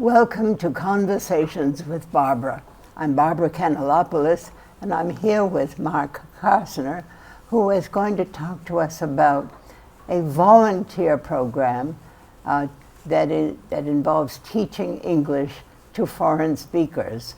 Welcome to Conversations with Barbara. I'm Barbara Kanelopoulos, and I'm here with Mark Carsoner, who is going to talk to us about a volunteer program that involves teaching English to foreign speakers.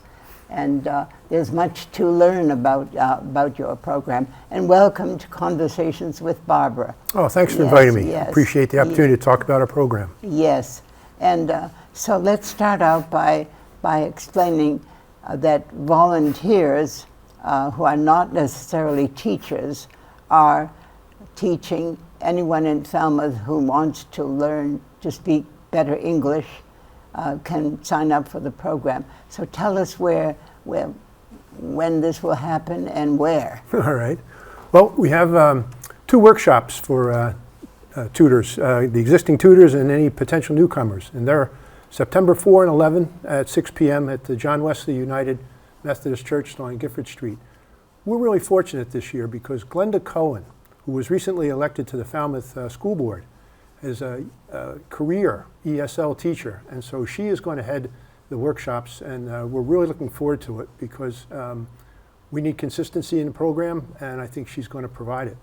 And there's much to learn about your program. And welcome to Conversations with Barbara. Oh, thanks for inviting me. Yes. Appreciate the opportunity to talk about our program. Yes. And so let's start out by explaining that volunteers who are not necessarily teachers are teaching anyone in Falmouth who wants to learn to speak better English can sign up for the program. So tell us when this will happen and where. All right. Well, we have 2 workshops for tutors, the existing tutors and any potential newcomers. And they're September 4 and 11 at 6 p.m. at the John Wesley United Methodist Church on Gifford Street. We're really fortunate this year because Glenda Cohen, who was recently elected to the Falmouth School Board, is a career ESL teacher. And so she is going to head the workshops, and we're really looking forward to it because we need consistency in the program, and I think she's going to provide it.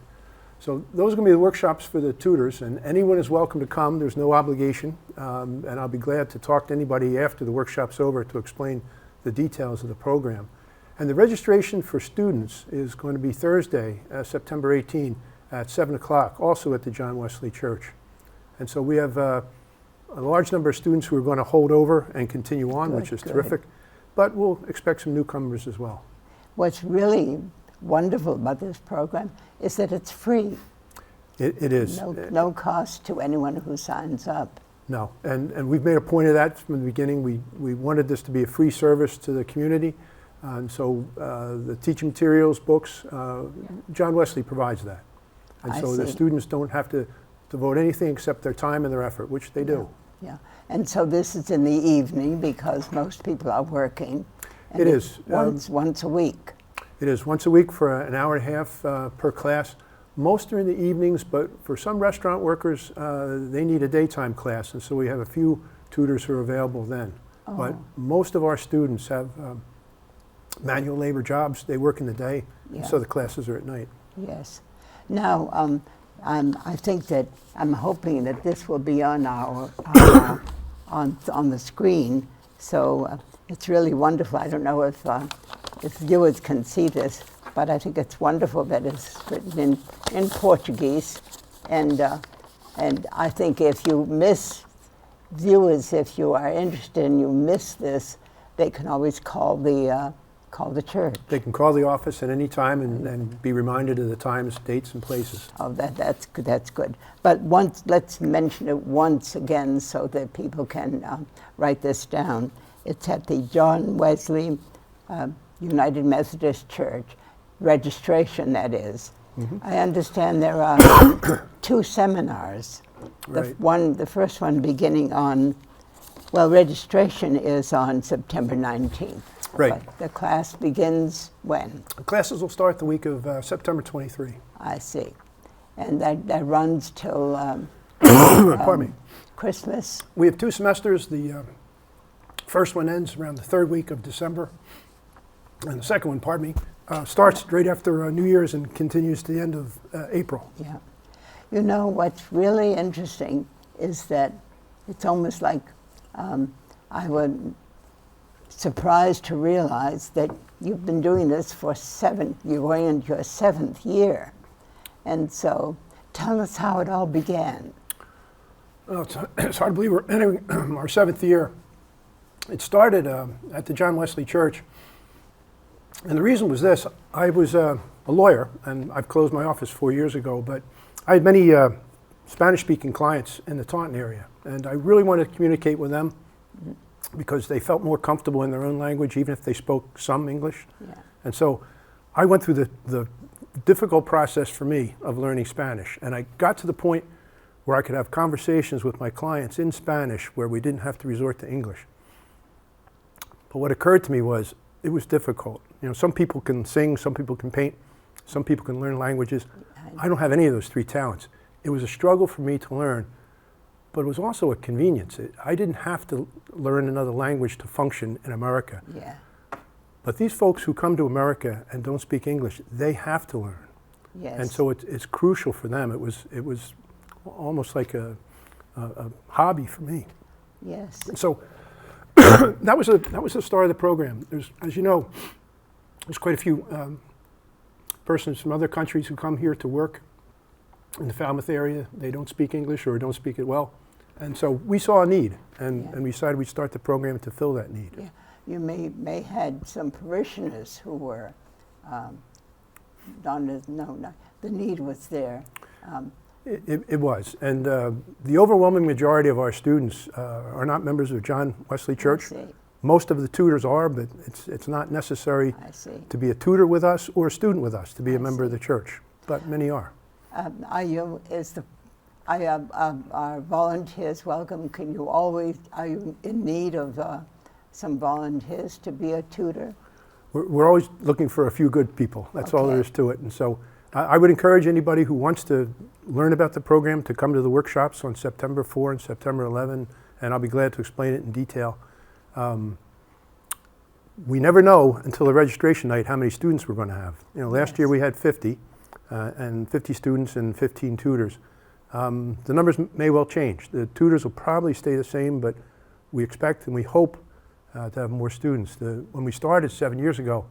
So those are going to be the workshops for the tutors, and anyone is welcome to come. There's no obligation, and I'll be glad to talk to anybody after the workshop's over to explain the details of the program. And the registration for students is going to be Thursday, September 18 at 7 o'clock, also at the John Wesley Church. And so we have a large number of students who are going to hold over and continue on, which is terrific, but we'll expect some newcomers as well. What's really wonderful about this program is that it's free. It is. No cost to anyone who signs up. No, and we've made a point of that from the beginning. We wanted this to be a free service to the community, and so the teaching materials, books, John Wesley provides that. And so the students don't have to devote anything except their time and their effort, which they do. Yeah, and so this is in the evening because most people are working. And it is. Once a week. It is once a week for an hour and a half per class. Most are in the evenings, but for some restaurant workers, they need a daytime class, and so we have a few tutors who are available then. Oh. But most of our students have manual labor jobs. They work in the day, so the classes are at night. Yes. Now, I think that I'm hoping that this will be on our on the screen. So it's really wonderful. I don't know if viewers can see this, but I think it's wonderful that it's written in Portuguese. And I think if you miss viewers, if you are interested and you miss this, they can always call the church. They can call the office at any time and be reminded of the times, dates, and places. Oh, that's good. But let's mention it once again so that people can write this down. It's at the John Wesley United Methodist Church. Registration, that is. Mm-hmm. I understand there are 2 seminars. Right. The first one beginning on, registration is on September 19th. Right. But the class begins when? The classes will start the week of September 23. I see. And that runs till Pardon me. Christmas? We have 2 semesters. The first one ends around the 3rd week of December. And the second one, starts right after New Year's and continues to the end of April. Yeah. You know, what's really interesting is that it's almost like I was surprised to realize that you've been doing this for you're going into your 7th year. And so tell us how it all began. Well, it's hard to believe we're entering our 7th year. It started at the John Wesley Church. And the reason was this. I was a lawyer, and I've closed my office 4 years ago, but I had many Spanish-speaking clients in the Taunton area, and I really wanted to communicate with them because they felt more comfortable in their own language, even if they spoke some English. Yeah. And so I went through the difficult process for me of learning Spanish, and I got to the point where I could have conversations with my clients in Spanish where we didn't have to resort to English. But what occurred to me was it was difficult. You know, some people can sing, some people can paint, some people can learn languages. I don't have any of those 3 talents. It was a struggle for me to learn but it was also a convenience. I didn't have to learn another language to function in America. Yeah. But these folks who come to America and don't speak English, they have to learn. Yes. And so it's crucial for them. It was almost like a hobby for me. Yes. So that was the start of the program. There's, as you know, there's quite a few persons from other countries who come here to work in the Falmouth area. They don't speak English or don't speak it well. And so we saw a need, and we decided we'd start the program to fill that need. Yeah. You may had some parishioners who were, the need was there. It was, and the overwhelming majority of our students are not members of John Wesley Church. I see. Most of the tutors are, but it's not necessary I see. to be a tutor with us or a student with us to be a member of see. the church, but many are. Are volunteers welcome? Are you in need of some volunteers to be a tutor? We're always looking for a few good people. That's all there Okay. is to it. And so I would encourage anybody who wants to learn about the program to come to the workshops on September 4 and September 11, and I'll be glad to explain it in detail. We never know until the registration night how many students we're going to have. You know, last year we had 50, and 50 students and 15 tutors. The numbers may well change. The tutors will probably stay the same, but we expect and we hope to have more students. When we started 7 years ago,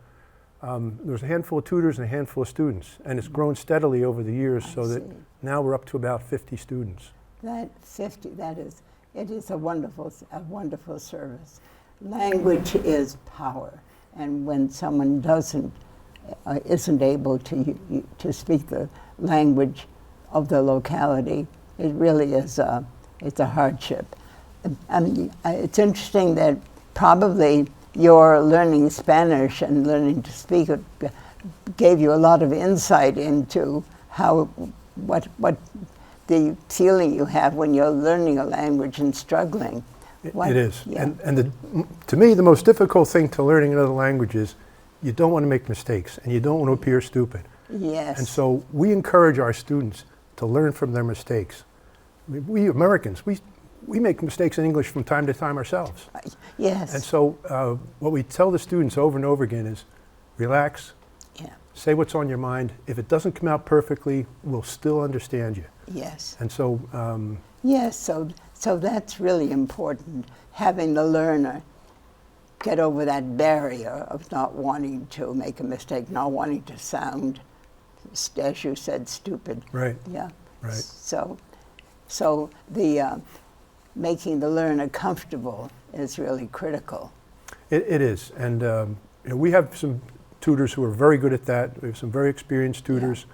there was a handful of tutors and a handful of students, and it's grown steadily over the years so that now we're up to about 50 students. It is a wonderful service. Language is power, and when someone isn't able to speak the language of the locality, it really is it's a hardship. It's interesting that probably your learning Spanish and learning to speak it gave you a lot of insight into what the feeling you have when you're learning a language and struggling. It is. Yeah. And to me, the most difficult thing to learning another language is you don't want to make mistakes and you don't want to appear stupid. Yes. And so we encourage our students to learn from their mistakes. I mean, we Americans, we make mistakes in English from time to time ourselves. Yes. And so what we tell the students over and over again is relax, say what's on your mind. If it doesn't come out perfectly, we'll still understand you. Yes. And so Yes, so that's really important, having the learner get over that barrier of not wanting to make a mistake, not wanting to sound, as you said, stupid. Right. Yeah. Right. So the making the learner comfortable is really critical. It is. And you know, we have some tutors who are very good at that. We have some very experienced tutors.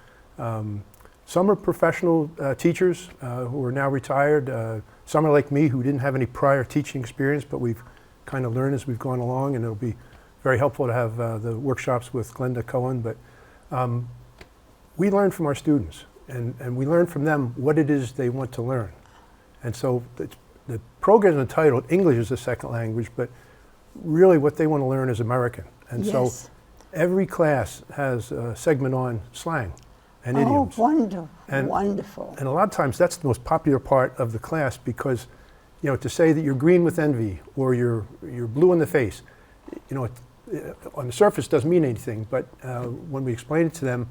Some are professional teachers who are now retired. Some are like me who didn't have any prior teaching experience, but we've kind of learned as we've gone along, and it'll be very helpful to have the workshops with Glenda Cohen. But we learn from our students, and we learn from them what it is they want to learn. And so the program is entitled English as a Second Language, but really what they want to learn is American. And so every class has a segment on slang and idioms. Oh, wonderful, wonderful. And a lot of times that's the most popular part of the class because, you know, to say that you're green with envy or you're blue in the face, you know, on the surface doesn't mean anything, but when we explain it to them,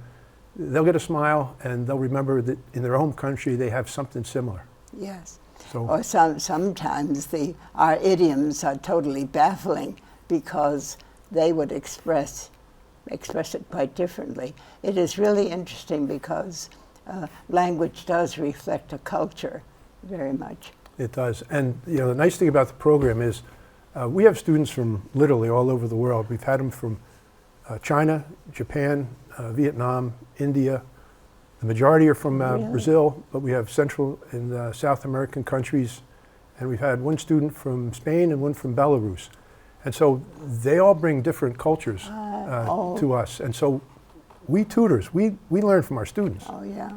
they'll get a smile and they'll remember that in their home country they have something similar. Yes. So, or sometimes our idioms are totally baffling because they would express it quite differently. It is really interesting because language does reflect a culture very much. it does. And you know, the nice thing about the program is we have students from literally all over the world. We've had them from China, Japan, Vietnam, India. The majority are from Brazil, but we have Central and South American countries. And we've had one student from Spain and one from Belarus. And so they all bring different cultures to us. And so we tutors, we learn from our students. Oh, yeah.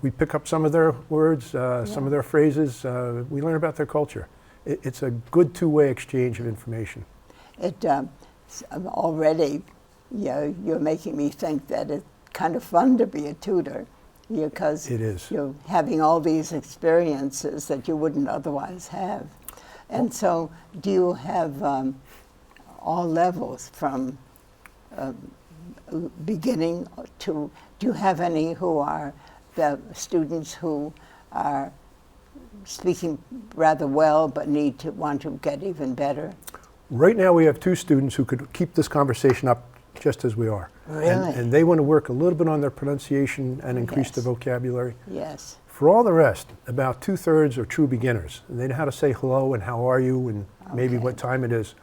We pick up some of their words, some of their phrases. We learn about their culture. It's a good two-way exchange of information. It already, you're making me think that it's kind of fun to be a tutor because It is. you're having all these experiences that you wouldn't otherwise have. And so do you have all levels from beginning to, do you have any who are the students who are speaking rather well but want to get even better? Right now we have 2 students who could keep this conversation up just as we are. Really? And they want to work a little bit on their pronunciation and increase their vocabulary. Yes. For all the rest, about 2/3 are true beginners. And they know how to say hello and how are you and maybe what time it is.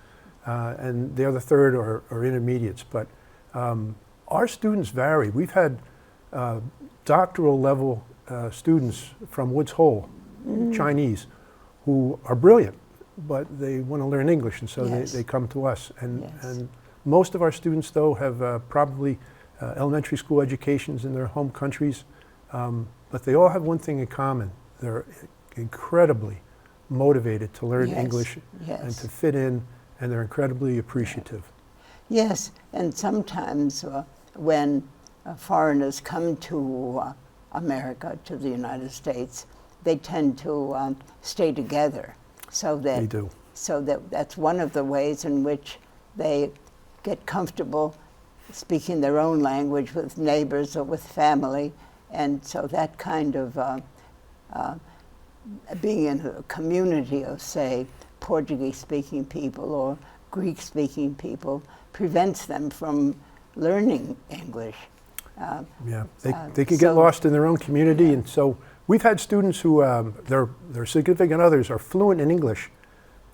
And the other third are intermediates. But our students vary. We've had doctoral level students from Woods Hole, Chinese, who are brilliant, but they want to learn English, and so they come to us. And most of our students, though, have probably elementary school educations in their home countries, but they all have one thing in common. They're incredibly motivated to learn English and to fit in, and they're incredibly appreciative. Yes, and sometimes when foreigners come to America, to the United States, they tend to stay together. So that They do. So that's one of the ways in which they get comfortable speaking their own language with neighbors or with family, and so that kind of being in a community of, say, Portuguese-speaking people or Greek-speaking people prevents them from learning English. They can get lost in their own community, and so we've had students who their significant others are fluent in English,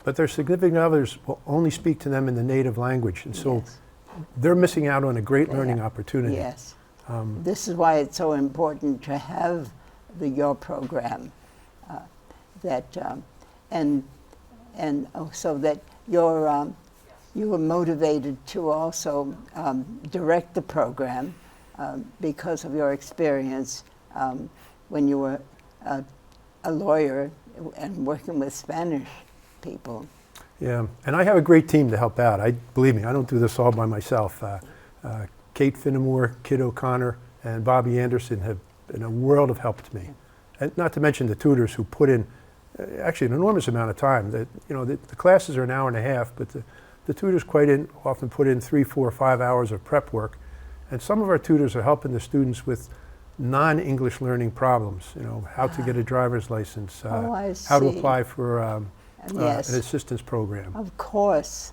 but their significant others will only speak to them in the native language, and so they're missing out on a great learning opportunity. Yes. This is why it's so important to have your program, so that you were motivated to also direct the program because of your experience when you were a lawyer and working with Spanish people. Yeah, and I have a great team to help out. Believe me, I don't do this all by myself. Kate Finnemore, Kid O'Connor, and Bobby Anderson have been a world of help to me. And not to mention the tutors who put in actually an enormous amount of time. The classes are an hour and a half, but the tutors often put in 3, 4, 5 hours of prep work. And some of our tutors are helping the students with non-English learning problems, how to get a driver's license, how to apply for an assistance program. Of course.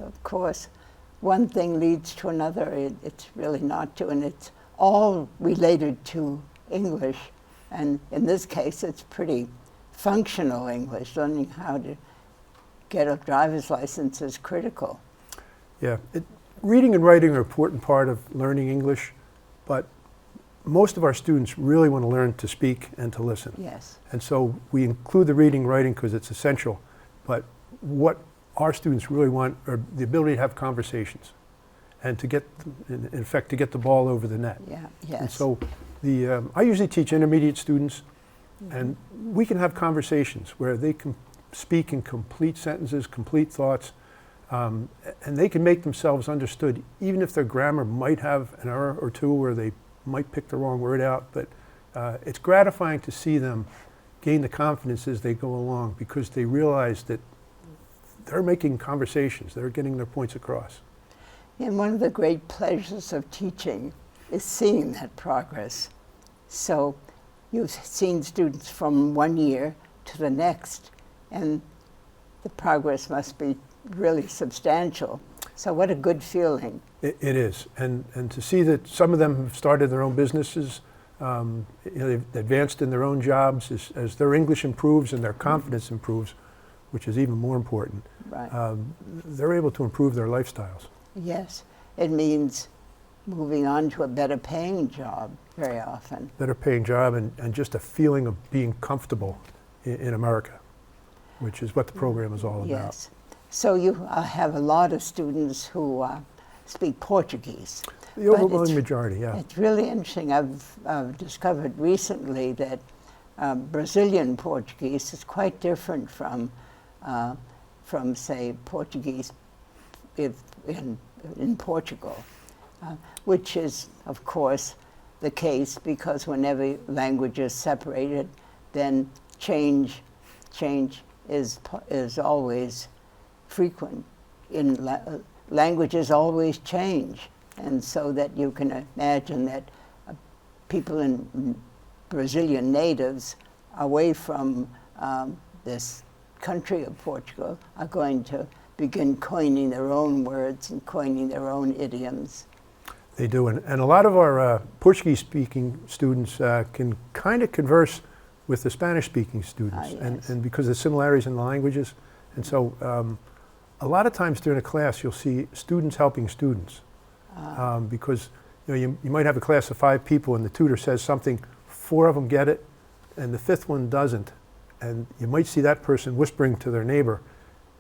One thing leads to another. It's really not to, and it's all related to English. And in this case, it's pretty functional English. Learning how to get a driver's license is critical. Yeah, reading and writing are an important part of learning English, but most of our students really want to learn to speak and to listen. Yes. And so we include the reading and writing because it's essential, but what our students really want are the ability to have conversations and to get, in effect, to get the ball over the net. Yeah, yes. And so I usually teach intermediate students, and we can have conversations where they can speak in complete sentences, complete thoughts, and they can make themselves understood, even if their grammar might have an error or two where they might pick the wrong word out. But it's gratifying to see them gain the confidence as they go along because they realize that they're making conversations, they're getting their points across. And one of the great pleasures of teaching is seeing that progress. So you've seen students from one year to the next, and the progress must be really substantial. So what a good feeling. It is, and to see that some of them have started their own businesses, they've advanced in their own jobs as their English improves and their confidence improves, which is even more important. Right. They're able to improve their lifestyles. Yes, it means moving on to a better paying job very often. Better paying job and just a feeling of being comfortable in America, which is what the program is all about. Yes. So you have a lot of students who speak Portuguese. The overwhelming majority, yeah. It's really interesting. I've discovered recently that Brazilian Portuguese is quite different from say, Portuguese in Portugal, which is, of course, the case, because whenever language is separated, then change is always frequent. Languages always change, and so that you can imagine that people in Brazilian natives away from this country of Portugal are going to begin coining their own words and coining their own idioms. They do, and a lot of our Portuguese-speaking students can kind of converse with the Spanish-speaking students, yes. and because of the similarities in the languages. And so a lot of times during a class, you'll see students helping students, because you might have a class of 5 people and the tutor says something, 4 of them get it, and the 5th one doesn't. And you might see that person whispering to their neighbor,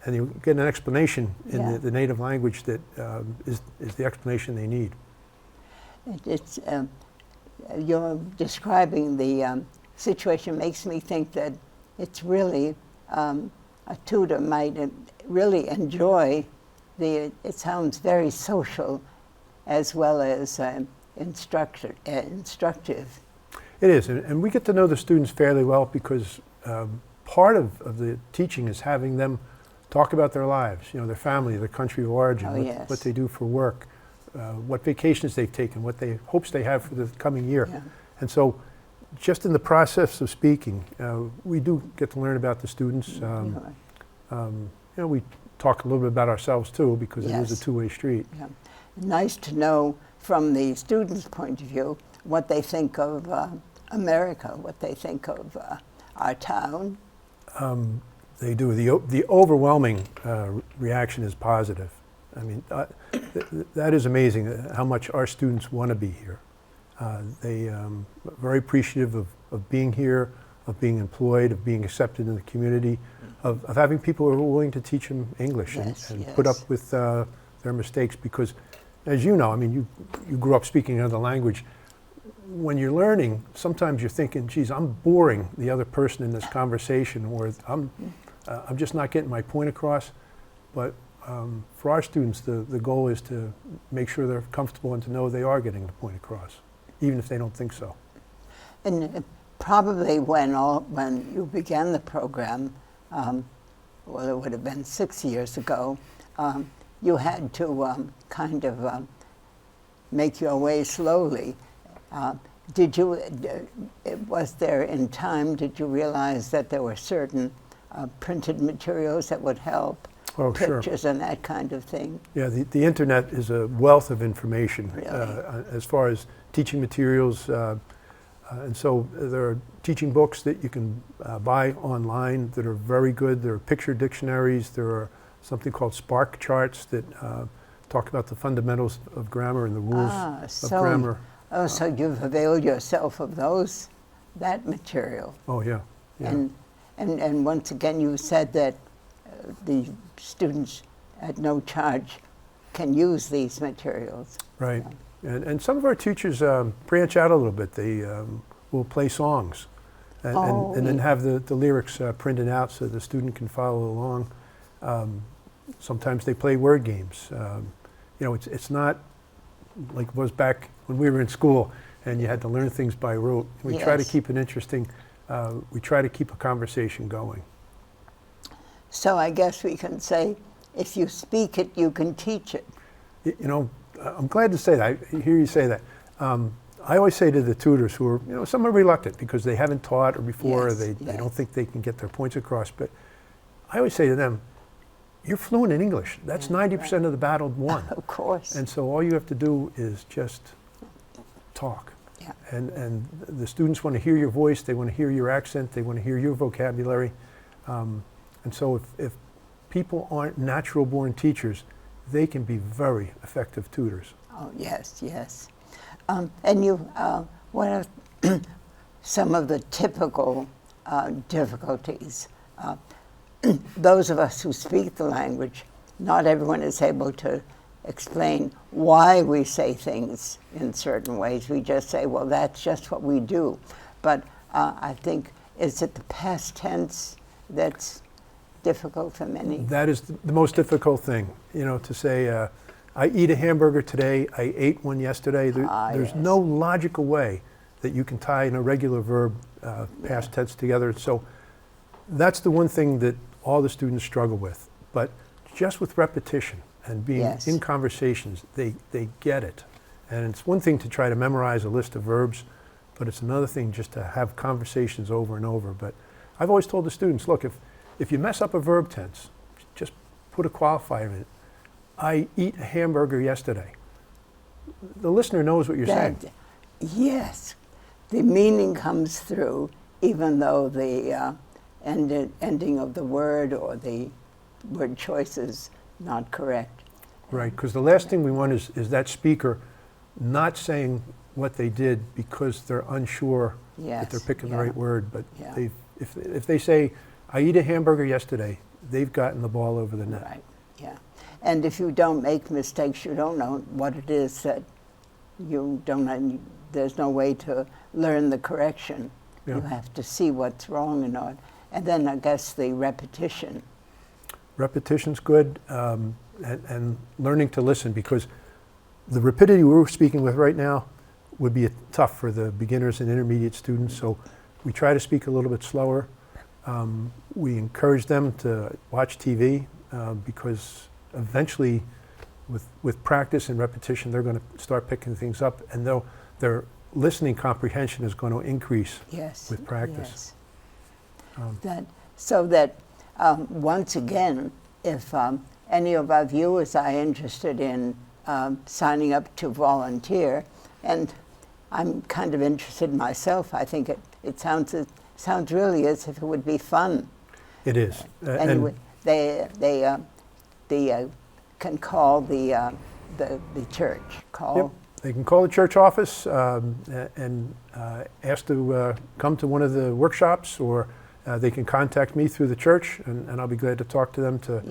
and you get an explanation in the native language that is the explanation they need. It's you're describing the situation makes me think that it's really a tutor might really enjoy it sounds very social as well as instructive. It is, and we get to know the students fairly well because part of the teaching is having them talk about their lives, their family, their country of origin, what they do for work, what vacations they've taken, what hopes they have for the coming year. Yeah. And so just in the process of speaking, we do get to learn about the students. We talk a little bit about ourselves too, because it is a two-way street. Yeah. Nice to know from the students' point of view what they think of America, what they think of our town. They do. The overwhelming reaction is positive. I mean, that is amazing how much our students want to be here. They are very appreciative of being here, of being employed, of being accepted in the community, of having people who are willing to teach them English and put up with their mistakes. Because, as you know, I mean, you grew up speaking another language. When you're learning, sometimes you're thinking, geez, I'm boring the other person in this conversation, or I'm just not getting my point across. But for our students, the goal is to make sure they're comfortable and to know they are getting the point across, even if they don't think so. And probably when you began the program, well, it would have been 6 years ago, you had to kind of make your way slowly. Was there in time, did you realize that there were certain printed materials that would help? Oh, pictures sure. and that kind of thing? Yeah, the internet is a wealth of information Really? As far as teaching materials. And so there are teaching books that you can buy online that are very good. There are picture dictionaries. There are something called Spark charts that talk about the fundamentals of grammar and the rules of grammar. Oh, so you've availed yourself of that material. Oh, yeah. And once again, you said that the students at no charge can use these materials. Right. And some of our teachers branch out a little bit. They will play songs and then have the lyrics printed out so the student can follow along. Sometimes they play word games. It's not like it was back when we were in school and you had to learn things by rote. We try to keep it interesting. We try to keep a conversation going. So I guess we can say, if you speak it, you can teach it. I'm glad to say that. I hear you say that. I always say to the tutors who are, some are reluctant because they haven't taught or before, or they don't think they can get their points across. But I always say to them, you're fluent in English. That's 90% of the battle won. Of course. And so all you have to do is just talk. Yeah. And the students want to hear your voice. They want to hear your accent. They want to hear your vocabulary. And so if people aren't natural-born teachers, they can be very effective tutors. Oh, yes, yes. And what are some of the typical difficulties? Those of us who speak the language, not everyone is able to explain why we say things in certain ways. We just say, well, that's just what we do. But I think, is it the past tense that's difficult for many? That is the most difficult thing, to say, I eat a hamburger today, I ate one yesterday. There's Yes. no logical way that you can tie an irregular verb, past tense together. So that's the one thing that all the students struggle with. But just with repetition and being Yes. in conversations, they get it. And it's one thing to try to memorize a list of verbs, but it's another thing just to have conversations over and over. But I've always told the students, look, if you mess up a verb tense, just put a qualifier in it. I eat a hamburger yesterday. The listener knows what you're saying. Yes, the meaning comes through, even though the ending of the word or the word choice is not correct. Right, because the last thing we want is that speaker not saying what they did because they're unsure that they're Yes, picking the yeah. right word. But Yeah. if they say, I eat a hamburger yesterday, they've gotten the ball over the net. Right, yeah. And if you don't make mistakes, you don't know what it is that you don't know. There's no way to learn the correction. Yeah. You have to see what's wrong and not. And then I guess the repetition. Repetition's good, and learning to listen, because the rapidity we're speaking with right now would be tough for the beginners and intermediate students. So we try to speak a little bit slower. We encourage them to watch TV, because eventually, with practice and repetition, they're going to start picking things up, and their listening comprehension is going to increase Yes. with practice. Yes. Once again, if any of our viewers are interested in signing up to volunteer, and I'm kind of interested myself, I think it sounds really as if it would be fun. It is. Anyway, they can call the church. Yep. They can call the church office and ask to come to one of the workshops, or they can contact me through the church, and I'll be glad to talk to them to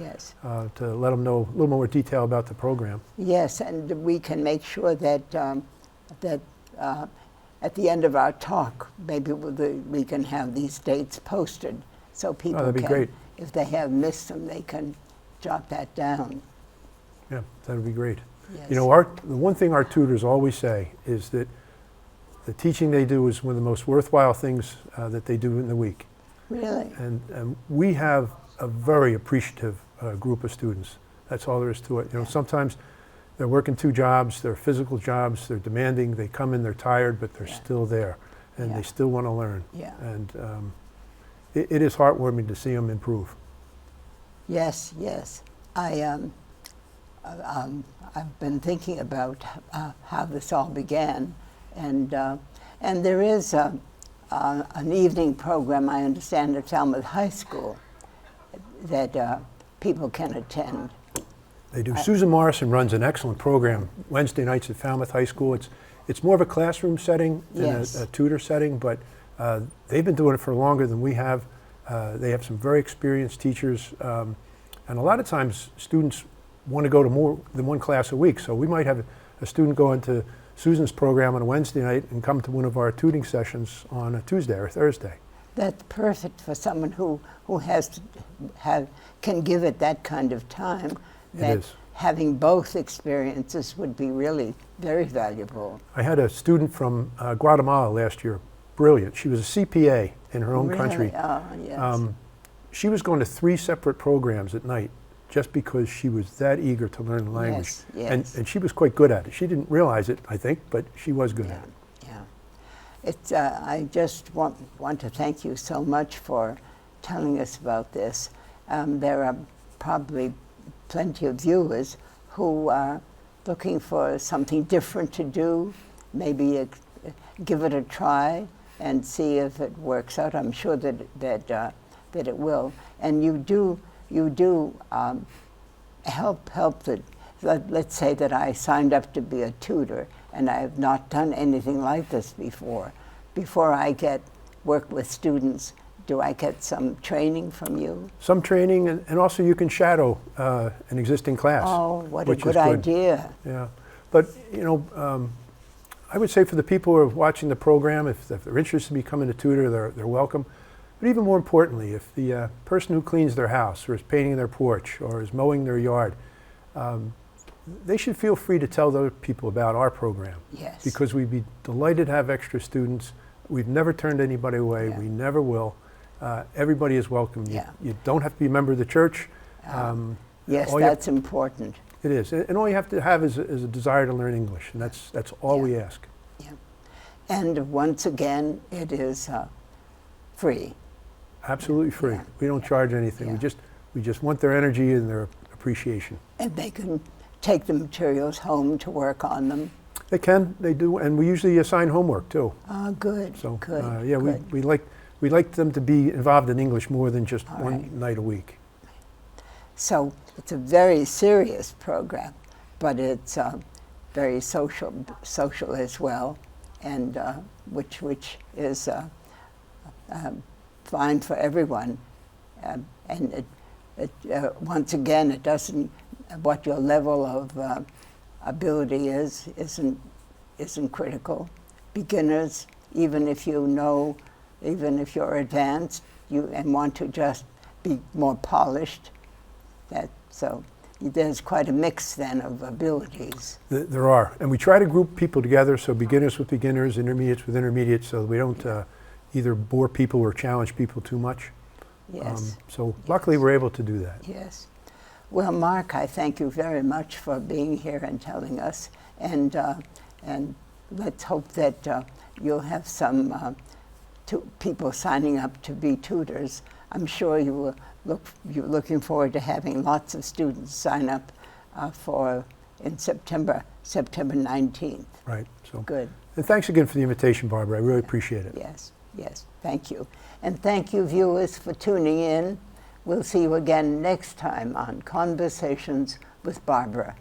let them know a little more detail about the program. Yes, and we can make sure that at the end of our talk, maybe we can have these dates posted so people that'd be can, great. if they have missed them, they can jot that down. Yeah, that would be great. Yes. You know, the one thing our tutors always say is that the teaching they do is one of the most worthwhile things that they do in the week. Really? And we have a very appreciative group of students. That's all there is to it. You know, sometimes they're working 2 jobs, they're physical jobs, they're demanding, they come in, they're tired, but they're still there, and they still want to learn. Yeah. And it is heartwarming to see them improve. Yes, yes. I've been thinking about how this all began, and there is an evening program, I understand, at Falmouth High School that people can attend. They do. Susan Morrison runs an excellent program Wednesday nights at Falmouth High School. It's more of a classroom setting than a tutor setting, but they've been doing it for longer than we have. They have some very experienced teachers, and a lot of times students want to go to more than one class a week. So we might have a student go into Susan's program on a Wednesday night and come to one of our tutoring sessions on a Tuesday or Thursday. That's perfect for someone who can give it that kind of time. That It is. having both experiences would be really very valuable. I had a student from Guatemala last year, brilliant. She was a CPA in her own Really? country. Oh, yes. She was going to 3 separate programs at night just because she was that eager to learn the language. Yes. And she was quite good at it. She didn't realize it, I think, but she was good at it. Yeah. It's, I just want to thank you so much for telling us about this. There are probably plenty of viewers who are looking for something different to do, maybe give it a try and see if it works out. I'm sure that it will. And you do help the, let's say that I signed up to be a tutor and I have not done anything like this before. Before I work with students, do I get some training from you? Some training, and also you can shadow an existing class. Oh, what a which is good idea. Yeah, but you know, I would say for the people who are watching the program, if they're interested in becoming a tutor, they're welcome. But even more importantly, if the person who cleans their house or is painting their porch or is mowing their yard, they should feel free to tell other people about our program. Yes. Because we'd be delighted to have extra students. We've never turned anybody away. Yeah. We never will. Everybody is welcome. Yeah. You don't have to be a member of the church. Yes, all you have- that's important. It is. And all you have to have is a desire to learn English. And that's all Yeah. we ask. Yeah. And once again, it is free. Absolutely free. Yeah. We don't charge anything. Yeah. We just want their energy and their appreciation. And they can take the materials home to work on them. They can, they do, and we usually assign homework too. Good, So good, yeah, good. we like them to be involved in English more than just All one right. night a week. So it's a very serious program, but it's very social as well, and which is fine for everyone. And once again, it doesn't what your level of ability isn't critical. Beginners, even if you know, even if you're advanced, and want to just be more polished. So there's quite a mix then of abilities. There are, and we try to group people together, so beginners with beginners, intermediates with intermediates, so we don't either bore people or challenge people too much. Yes. So luckily we're able to do that. Yes. Well, Mark, I thank you very much for being here and telling us, and let's hope that you'll have some people signing up to be tutors. I'm sure you're looking forward to having lots of students sign up in September 19th. Right. So Good. And thanks again for the invitation, Barbara. I really appreciate it. Yes, yes, thank you. And thank you, viewers, for tuning in. We'll see you again next time on Conversations with Barbara.